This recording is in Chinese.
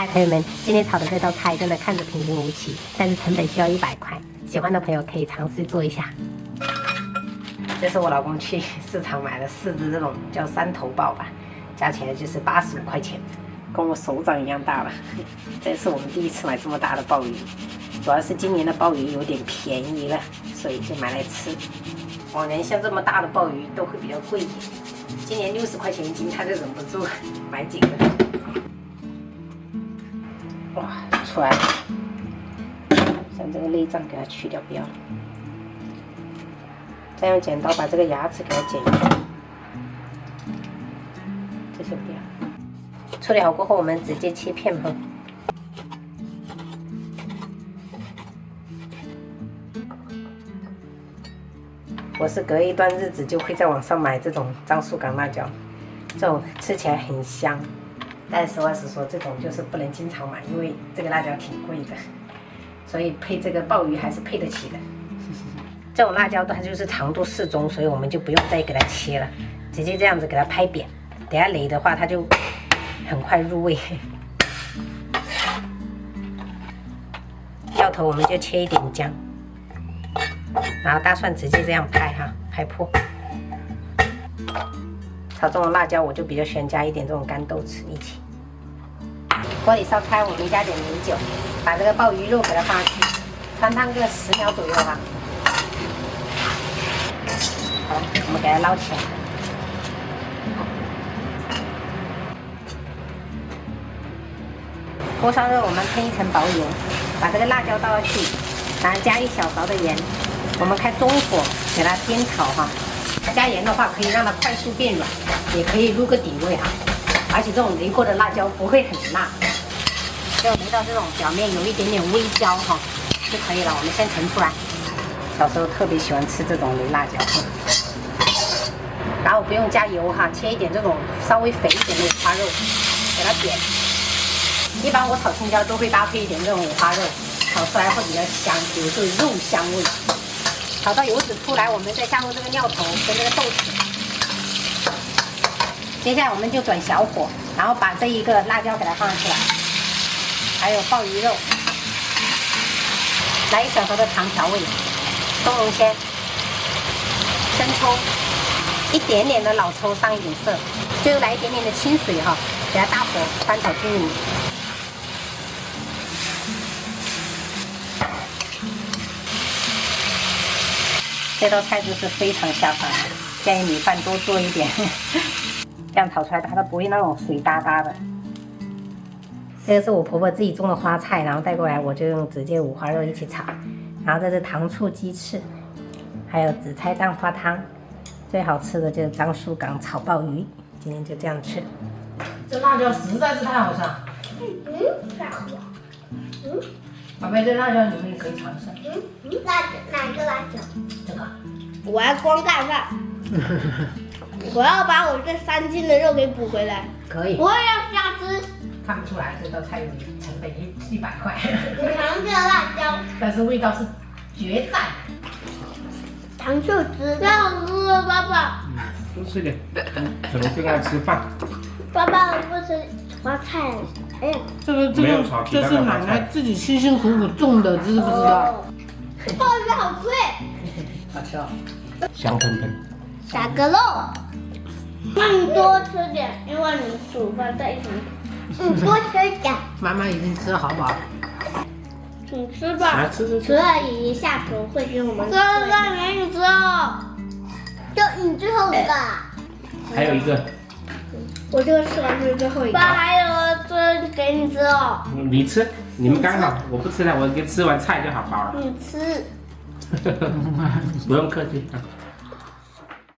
嗨，朋友们，今天炒的这道菜真的看着平平无奇，但是成本需要100块。喜欢的朋友可以尝试做一下。这是我老公去市场买了4只这种叫3头鲍吧，加起来就是85块钱，跟我手掌一样大了。这是我们第一次买这么大的鲍鱼，主要是今年的鲍鱼有点便宜了，所以就买来吃。往年像这么大的鲍鱼都会比较贵一点，今年60块钱一斤，他就忍不住买几个。哇，出来了！像这个内脏给它去掉，不要。再用剪刀把这个牙齿给它剪一下，这些不要。处理好过后，我们直接切片哈。我是隔一段日子就会在网上买这种樟树港辣椒，这种吃起来很香。但实话实说，这种就是不能经常买，因为这个辣椒挺贵的，所以配这个鲍鱼还是配得起的。这种辣椒它就是长度适中，所以我们就不用再给它切了，直接这样子给它拍扁。等下擂的话，它就很快入味。料头我们就切一点姜，然后大蒜直接这样拍哈，拍破。炒这种辣椒，我就比较喜欢加一点这种干豆豉一起。锅里烧开，我们加点米酒，把这个鲍鱼肉给它放上去，穿烫个10秒左右哈。好，我们给它捞起来。锅烧热，我们喷一层薄油，把这个辣椒倒下去，然后加1小勺的盐，我们开中火给它煸炒哈。加盐的话，可以让它快速变软，也可以入个底味哈。而且这种擂过的辣椒不会很辣，只有擂到这种表面有一点点微焦哈就可以了。我们先盛出来。小时候特别喜欢吃这种擂辣椒，然后不用加油哈，切一点这种稍微肥一点的五花肉，给它扁。一般我炒青椒都会搭配一点这种五花肉，炒出来会比较香，有这个肉香味。炒到油脂出来，我们再加入这个料头跟这个豆豉。接下来我们就转小火，然后把这一个辣椒给它放上去了，还有鲍鱼肉，来1小勺的糖调味，松茸鲜、生抽，一点点的老抽上一点色，最后来一点点的清水哈，给它大火翻炒均匀。这道菜就是非常下饭，建议米饭多做一点，这样炒出来它都不会那种水哒哒的。这个是我婆婆自己种的花菜，然后带过来，我就用直接五花肉一起炒。然后这是糖醋鸡翅，还有紫菜蛋花汤，最好吃的就是樟树港炒鲍鱼。今天就这样吃。这辣椒实在是太好吃了。太好了。宝贝，这辣椒你们也可以尝试。哪个辣椒？这个。我要光盖饭。我要把我这3斤的肉给补回来。可以。我也要下汁。看不出来这道菜成本100块。我尝这个辣椒，但是味道是绝赞。糖醋汁太好吃了，爸爸。多吃点，怎么更爱吃饭？爸爸，我不吃花菜。哎呀，这是奶奶自己辛辛苦苦种的，知不知道？鲍鱼好脆。好吃哦。香喷喷。打个肉。那你多吃点，因为你煮饭在一起。多吃点。妈妈已经吃好饱了。你吃吧。来吃。除了爷爷下厨会给我们。这个给你吃哦。就你最后一个。还有一个。我这个吃完是最后一个。爸，还有这给你吃哦。你吃，你们刚好，我不吃了，我给吃完菜就好饱了。你吃。不用客气啊。